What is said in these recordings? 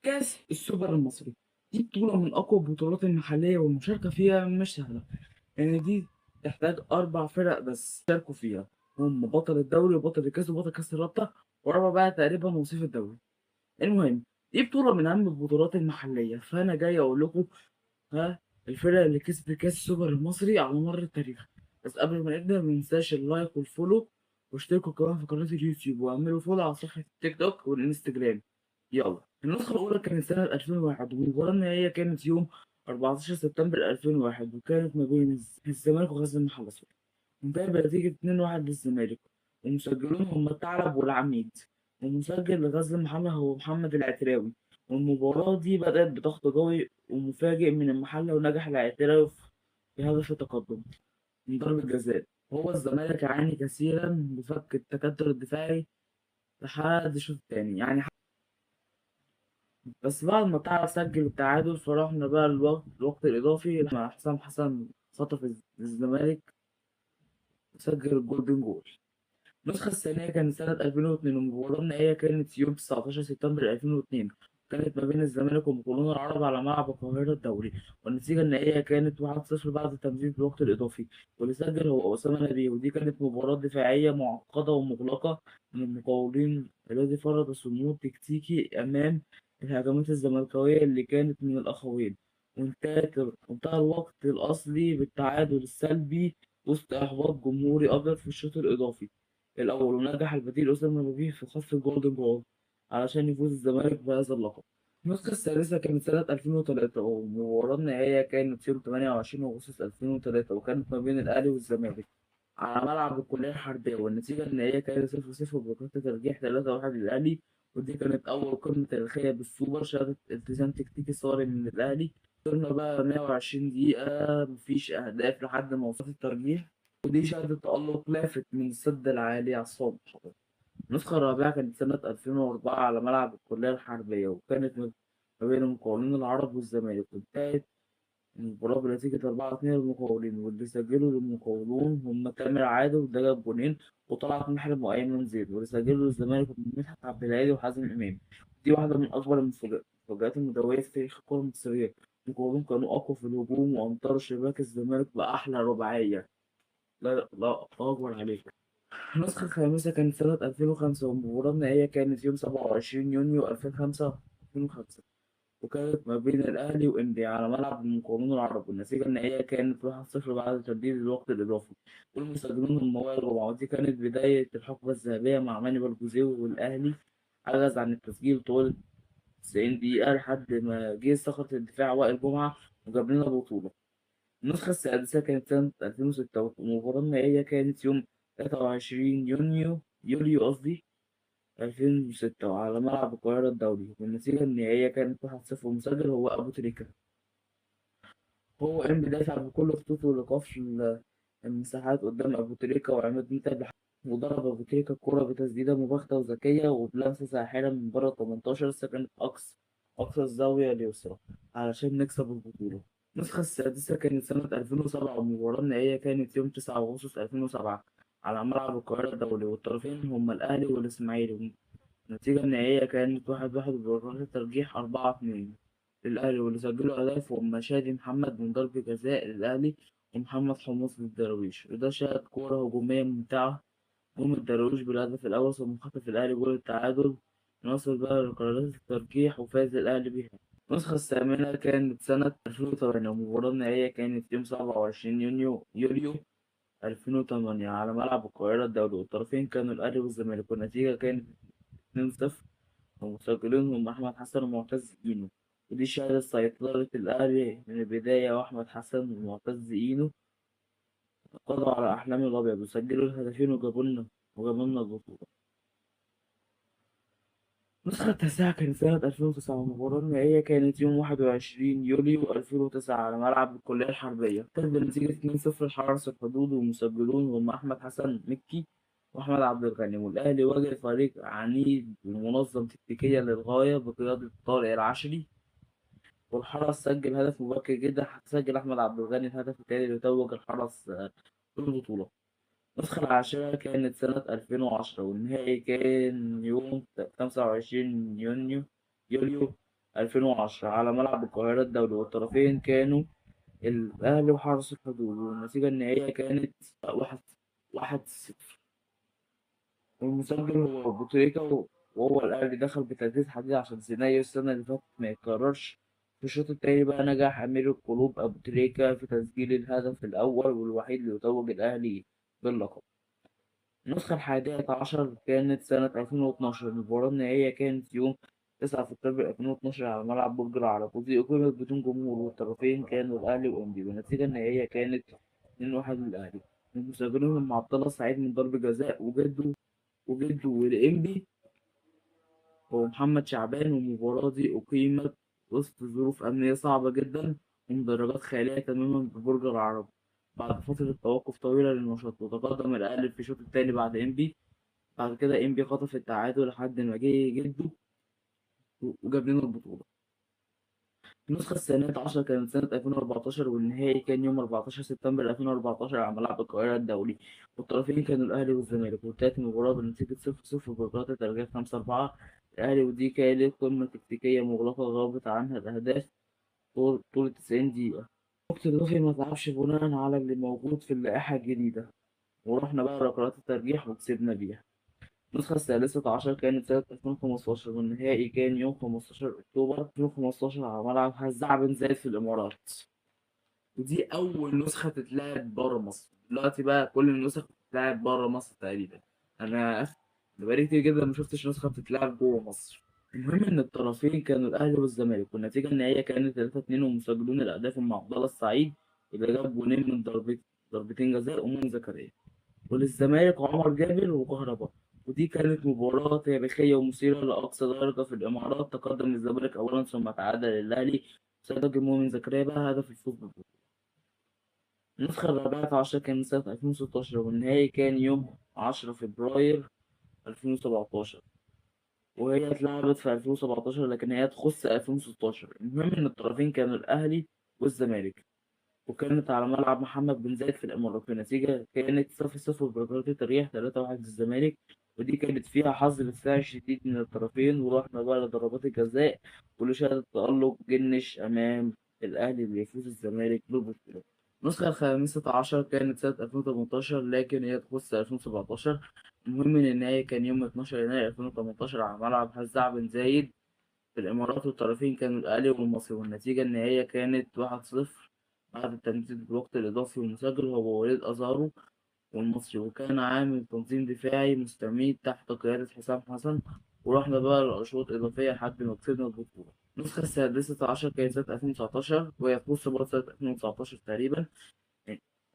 كأس السوبر المصري. دي بطولة من أقوى البطولات المحلية والمشاركة فيها مش سهلة، لأن دي تحتاج 4 فرق بس يشاركوا فيها، هم بطل الدوري وبطل الكاس وبطل كأس الرابطة ورابع بقى تقريبا وصيف الدوري. المهم، دي بطولة من أهم البطولات المحلية، فأنا جاي أقول لكم ها الفرق اللي كسبت كأس السوبر المصري على مر التاريخ. بس قبل ما نبدأ مننساش اللايك والفولو، واشتركوا كمان في قناة اليوتيوب واعملوا فولو على صفحة التيك توك والانستجرام. يلا، النسخة الأولى كانت سنة 2001 والمباراة النهائية كانت يوم 14 سبتمبر 2001، وكانت ما بين الزمالك وغزل المحلة. انتهت بنتيجة 2-1 للزمالك، ومسجلون هم الثعلب والعميد، ومسجل لغزل المحلة هو محمد العتراوي. والمباراة دي بدأت بضغط قوي ومفاجئ من المحلة، ونجح العتراوي في هدف التقدم من ضربة جزاء. هو الزمالك عاني كثيرا بفك التكتل الدفاعي لحد الشوط الثاني يعني. بس بعد ما الثعلب سجل التعادل فرحنا بقى الوقت الإضافي لما حسام حسن خطف الزمالك وسجل الجولدن جول. النسخة الثانية كانت سنة 2002، والمباراة النهائية كانت يوم 19 سبتمبر 2002، كانت ما بين الزمالك ومقاولون العرب على ملعب القاهرة الدولي. والنتيجة النهائية كانت 1-0 بعد تمديد الوقت الإضافي، واللي سجل هو أسامة نبيه. ودي كانت مباراة دفاعية معقدة ومغلقة من المقاولين، الذي فرض صمود تكتيكي أمام الهجمات الزملكاوية اللي كانت من الأخوين. وانتهى الوقت الأصلي بالتعادل السلبي وسط إحباط جمهوري أبيض في الشوط الإضافي الأول. ونجح البديل أسامة نبيه في خطف الجولدن جول علشان يفوز الزمالك بهذا اللقب. النسخة الثالثة كانت سنة 2003، والمباراة النهائية كانت يوم 28 أغسطس 2003، وكانت ما بين الأهلي والزمالك على ملعب الكلية الحربية. والنتيجة النهائية كانت 0-0 بنقطة ترجيح 3-1 للأهلي. ودي كانت أول قمة تاريخية بالسوبر شهدت التزام تكتيكي صارم من الأهلي. وصلنا بقى 120 دقيقة مفيش أهداف لحد ما وصلت الترجيح، ودي شهدت تألق لافت من السد العالي على الصامت. النسخة الرابعة كانت سنة 2004 على ملعب الكلية الحربية، وكانت ما بين المقاولين العرب والزمالك. وانتهت المباراة بنتيجة 4-2 للمقاولين، واللي سجلوا للمقاولون هم تامر عادل وده جاب جونين، وطلعت محرم وأيمن زيد. واللي سجلوا للزمالك هم مدحت عبد الهادي وحازم إمام. دي واحدة من أكبر المفاجآت المدوية في تاريخ الكرة المصرية. المقاولون كانوا أقوى في الهجوم وأمطروا شباك الزمالك بأحلى رباعية. لا لا لا، الله أكبر عليك. النسخة الخامسة كانت سنة 2005، والمباراة النهائية كانت يوم 27 يونيو 2005، وكانت ما بين الأهلي وإنبي على ملعب المقاولون العرب. والنتيجة النهائية كانت 1-0 بعد تجديد الوقت الإضافي، والمسجلون هم وائل جمعة. ودي كانت بداية الحقبة الذهبية مع ماني بالجوزيو، والأهلي عجز عن التسجيل طوال 90 دقيقة لحد ما جه صخرة الدفاع وائل جمعة وجاب لنا البطولة. النسخة السادسة كانت سنة 2006، والمباراة النهائية كانت يوم 23 يوليو 2006، وعلى ملعب القاهرة الدولي. والنتيجة النهائية كانت 1-0، ومسجل هو أبو تريكة. هو قام بدافع بكل خطوطه لإيقاف المساحات قدام أبو تريكة وعماد متعب وضرب أبو تريكة الكرة بتسديدة مباغتة وذكية وبلمسة ساحرة من بره 18، لسه كانت أقصى الزاوية اليسرى علشان نكسب البطولة. النسخة السادسة كانت سنة 2007، والمباراة النهائية كانت يوم 9 أغسطس 2007 على ملعب القاهرة الدولي، والطرفين هما الأهلي والإسماعيلي. النتيجة النهائية كانت 1-1 بضربات الترجيح 4-2 للأهلي، واللي سجلوا أهداف هم شادي محمد من ضربة جزاء للأهلي، ومحمد حمص للدراويش. وده شهد كورة هجومية ممتعة، قام الدراويش بالهدف الأول ثم خطف الأهلي جول التعادل. نوصل بقى لقرارات الترجيح وفاز الأهلي بيها. النسخة الثامنة كانت سنة 2008، والمباراة النهائية كانت يوم 27 يوليو 2008 على ملعب القاهرة الدولي، والطرفين كانوا الأهلي والزمالك. والنتيجة كانت 2-0، ومسجلين هم أحمد حسن ومعتز إينو. ودي شهادة سيطرة الأهلي من البداية، وأحمد حسن ومعتز إينو قضوا على أحلام الأبيض وسجلوا الهدفين وجابوا لنا البطولة. النسخة التاسعة كانت سنة 2009، والمباراة النهائية كانت يوم 21 يوليو 2009 على ملعب الكلية الحربية. فاز بنتيجة 2-0 لحرس الحدود، ومسجلون هم أحمد حسن مكي وأحمد عبد الغني. والأهلي واجه فريق عنيد ومنظم تكتيكيا للغاية بقيادة طارق العشري. والحرس سجل هدف مبكر جدا، سجل أحمد عبد الغني الهدف التاني اللي توج الحرس بالبطولة. النسخة العاشرة كانت سنة 2010، والنهائي كان يوم 25 يوليو 2010 على ملعب القاهرة الدولي، والطرفين كانوا الأهلي وحرس الحدود، والنتيجة النهائية كانت 1-0. والمسجل هو أبو تريكة، وهو الأهلي دخل بتجديد حديث عشان سيناريو السنة اللي فاتت ما يتكررش. في الشوط التاني بقى نجح أمير القلوب أبو تريكة في تسجيل الهدف الأول والوحيد ليتوج الأهلي باللقب. النسخة الحادية عشر كانت سنة 2012. المباراة النهائية كانت يوم 9 سبتمبر 2012 على ملعب برج العرب، ودي أقيمت بدون جمهور، والطرفين كانوا الأهلي وإنبي، والنتيجة النهائية كانت 2-1 للأهلي. المسجلين مع عبد الله السعيد من ضربة جزاء، وجده والإنبي هو محمد شعبان. والمباراة دي أقيمت وسط ظروف أمنية صعبة جدا، ومدرجات خالية تماما ببرج العرب. بعد فترة توقف طويلة للنشاط، وتقدم الأهلي في الشوط الثاني بعد إنبي. بعد كده إنبي خطف التعادل لحد ما جه جده وجاب لنا البطولة. النسخة الثانية عشر كانت سنة 2014، والنهائي كان يوم 14 سبتمبر 2014 على ملعب القاهرة الدولي، والطرفين كانوا الأهلي والزمالك، وانتهت المباراة بنتيجة 0-0 بمباراة الترجيح 5-4. الأهلي، ودي كانت قمة تكتيكية مغلقة غابت عنها الأهداف طول 90 دقيقة. وقت إضافي ما اتلعبش بناء على اللي موجود في اللائحة الجديدة، ورحنا بقى ركلات الترجيح وكسبنا بيها. النسخة الثالثة عشر كانت سنة 2015، والنهائي كان يوم 15 أكتوبر 2015 على ملعب هزاع بن زايد في الإمارات. ودي أول نسخة تتلعب بره مصر. دلوقتي بقى كل النسخ بتتلعب بره مصر تقريبا. أنا بقالي كتير جدا ما شفتش نسخة بتتلعب جوه مصر. المهم إن الطرفين كانوا الأهلي والزمالك، والنتيجة النهائية كانت 3-2، ومسجلون الأهداف مع عبد الله السعيد اللي جاب جونين من ضربتين جزاء ومؤمن زكريا، وللزمالك عمر جابر وكهربا. ودي كانت مباراة تاريخية ومثيرة لأقصى درجة في الإمارات. تقدم الزمالك أولا ثم تعادل الأهلي، سجل مؤمن زكريا بقى هدف الفوز بالبطولة. النسخة الرابعة عشر كانت سنة 2016، والنهائي كان يوم 10 فبراير 2017، وهي اتلعبت في 2017 لكن هي تخص 2016. المهم إن الطرفين كانوا الأهلي والزمالك، وكانت على ملعب محمد بن زايد في الإمارات. النتيجة كانت 0-0 بمباراة الترجيح 3-1 للزمالك، ودي كانت فيها حظ دفاعي شديد من الطرفين. ورحنا بقى لضربات الجزاء، واللي شهدت تألق جنش أمام الأهلي ليفوز الزمالك بالبطولة. النسخة الخامسة عشر كانت سنة 2018 لكن هي تخص 2017. المهم إن النهائي كان يوم 12 يناير 2018 على ملعب هزاع بن زايد في الإمارات، والطرفين كانوا الأهلي والمصري، والنتيجة النهائية كانت 1-0 بعد التمديد بالوقت الإضافي. والمسجل هو وليد أزارو والمصري، وكان عامل تنظيم دفاعي مستميت تحت قيادة حسام حسن. ورحنا بقى لأشواط إضافية لحد ما كسبنا البطولة. النسخة السادسة عشر كانت سنة 2019، وهي في نص برضه سنة 2019 تقريبا.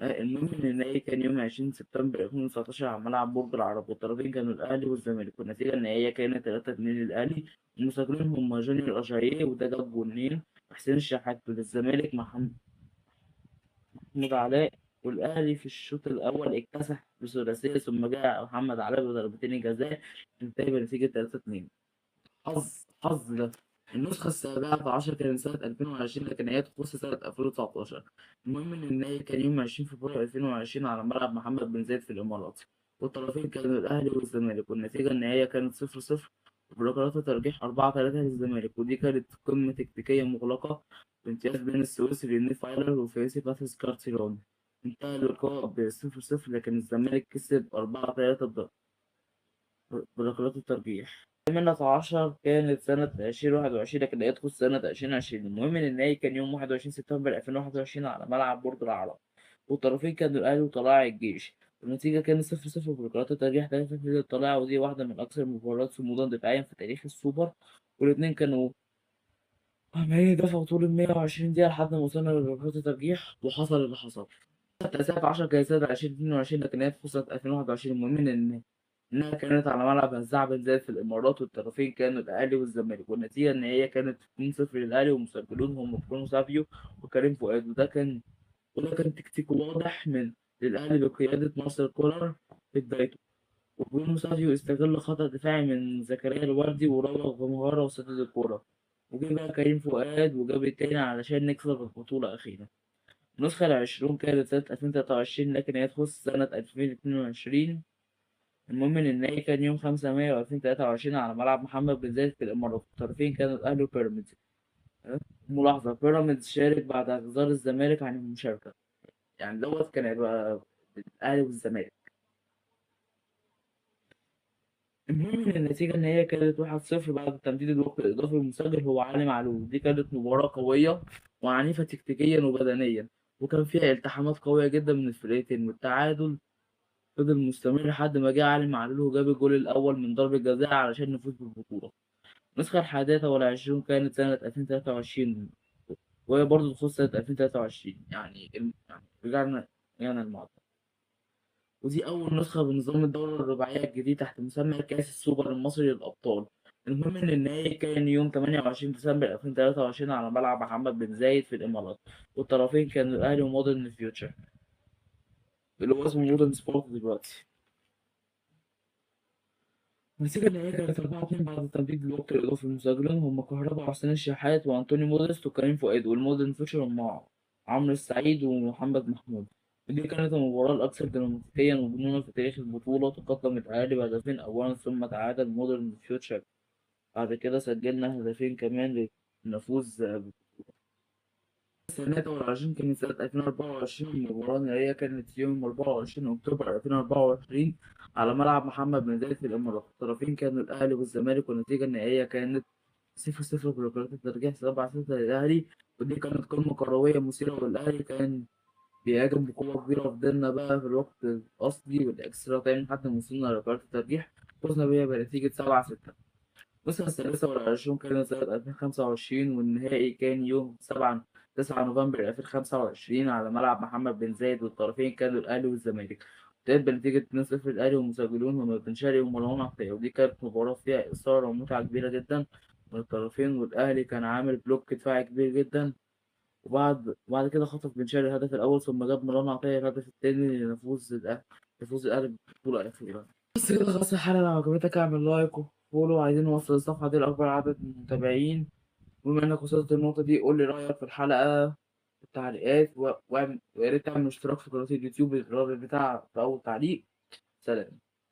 المهم إن النهائي كان يوم 20 سبتمبر 2019 على ملعب برج العرب، والطرفين كانوا الأهلي والزمالك، والنتيجة النهائية كانت 3-2 للأهلي. المسجلين هم جونيور أجاييه وده جاب جونين، وحسين الشحات. للزمالك محمود علاء. والأهلي في الشوط الأول اكتسح بثلاثية، ثم جاء محمد علاء بضربتين جزاء، انتهى بنتيجة 3-2. حظ ده. النسخة السابعة عشر كانت سنة 2020 لكن هي تخص سنة 2019. المهم إن النهائي كان يوم 20 فبراير 2020 على ملعب محمد بن زايد في الإمارات، والطرفين كانوا الأهلي والزمالك، والنتيجة النهائية كانت 0-0 بركلات ترجيح 4-3 للزمالك. ودي كانت قمة تكتيكية مغلقة بامتياز بين السويسري ريني فايلر والفرنسي باتريس كارتيرون. انتهى اللقاء ب 0-0 لكن الزمالك كسب 4-3 بركلات الترجيح. الثامنة عشر كانت سنة 2021 لكن هي تخص سنة 2020. المهم إن النهائي كان يوم 21 سبتمبر 2021 على ملعب برج العرب، والطرفين كانوا الأهلي وطلائع الجيش. النتيجة كانت 0-0 بمباراة الترجيح 3-0 للطلائع، ودي واحدة من أكثر المباريات صمودا دفاعيا في تاريخ السوبر. والاتنين كانوا عمالين يدافعوا طول ال 120 دقيقة لحد ما وصلنا لمباراة الترجيح وحصل اللي حصل. التاسعة عشر كانت سنة 2022 لكن هي في سنة 2021. المهم إنها كانت على ملعب هزاع بن زايد في الإمارات، والطرفين كانوا الأهلي والزمالك، والنتيجة النهائية كانت 2-0 للأهلي، ومسجلون هم برونو سافيو وكريم فؤاد. وده كان تكتيك واضح للأهلي بقيادة مارسيل كولر في بدايته. وبرونو سافيو استغل خطأ دفاعي من زكريا الوردي وراوغ بمهارة وسدد الكورة، وجه بقى كريم فؤاد وجاب التاني علشان نكسب البطولة أخيرا. النسخة العشرون كانت سنة 2023 لكن هي تخص سنة 2022. المهم إن النهائي كان يوم 5 مايو 2023 على ملعب محمد بن زايد في الإمارات، الطرفين كانوا الأهلي وبيراميدز، ملاحظة: بيراميدز شارك بعد اعتذار الزمالك عن المشاركة. يعني دوت كان هيبقى الأهلي والزمالك. المهم إن النتيجة النهائية كانت 1-0 بعد تمديد الوقت الإضافي. المسجل هو علي معلول. دي كانت مباراة قوية وعنيفة تكتيكيا وبدنيا، وكان فيها التحامات قوية جدا من الفرقتين، والتعادل فضل مستمر لحد ما جه علي معلول وجاب الجول الأول من ضربة جزاء علشان نفوز بالبطولة. النسخة الحادية والعشرين كانت سنة 2023، وهي برضه تخص سنة 2023. يعني رجعنا المعدل. ودي أول نسخة بنظام الدورة الرباعية الجديد تحت مسمى كأس السوبر المصري للأبطال. المهم إن النهائي كان يوم 28 ديسمبر 2023 على ملعب محمد بن زايد في الإمارات، والطرفين كانوا الأهلي ومودرن فيوتشر اللي هو اسمه مودرن سبورت دلوقتي. النتيجة النهائية كانت 4-2 بعد تمديد الوقت الإضافي. المسجلين هم كهربا وحسين الشحات وأنطوني موديست وكريم فؤاد، والمودرن فيوتشر هم عمرو السعيد ومحمد محمود. ودي كانت المباراة الأكثر دراماتيكيا وجنونا في تاريخ البطولة. تقدم الأهلي بهدفين أولا ثم تعادل مودرن فيوتشر. بعد كده سجلنا هدفين كمان لنفوز سنة 23. كانت سنة 2024. المباراة النهائية كانت يوم 24 أكتوبر 2024 على ملعب محمد بن زايد في الإمارات. الطرفين كانوا الأهلي والزمالك، والنتيجة النهائية كانت 0-0 بركلات الترجيح، 7-6 للأهلي. ودي كانت قمة كروية مثيرة، والأهلي كان بيهاجم بقوة كبيرة. وفضلنا بقى في الوقت الأصلي والإكسترا تايم لحد ما وصلنا لركلات الترجيح، فزنا بيها بنتيجة 7-6. النسخة الثالثة والعشرون كانت سنة 2025، والنهائي كان يوم 9 نوفمبر 2025 على ملعب محمد بن زايد، والطرفين كانوا الأهلي والزمالك. انتهت بنتيجة 2-0. الأهلي والمسجلون هما بن شرقي ومروان عطية. ودي كانت مباراة فيها إثارة ومتعة كبيرة جدا من الطرفين، والأهلي كان عامل بلوك دفاعي كبير جدا. وبعد كده خطف بن شرقي الهدف الأول، ثم جاب مروان عطية الهدف التاني ليفوز الأهلي بالبطولة الأخيرة. بس كده خلاص الحلقة. لو عجبتك اعمل لايك وفولو. عايزين نوصل الصفحة دي لأكبر عدد من المتابعين. بما إنك وصلت النقطة دي قول لي رأيك في الحلقة في التعليقات، ويا ريت تعمل اشتراك في قناة اليوتيوب، الرابط بتاع في أول تعليق. سلام.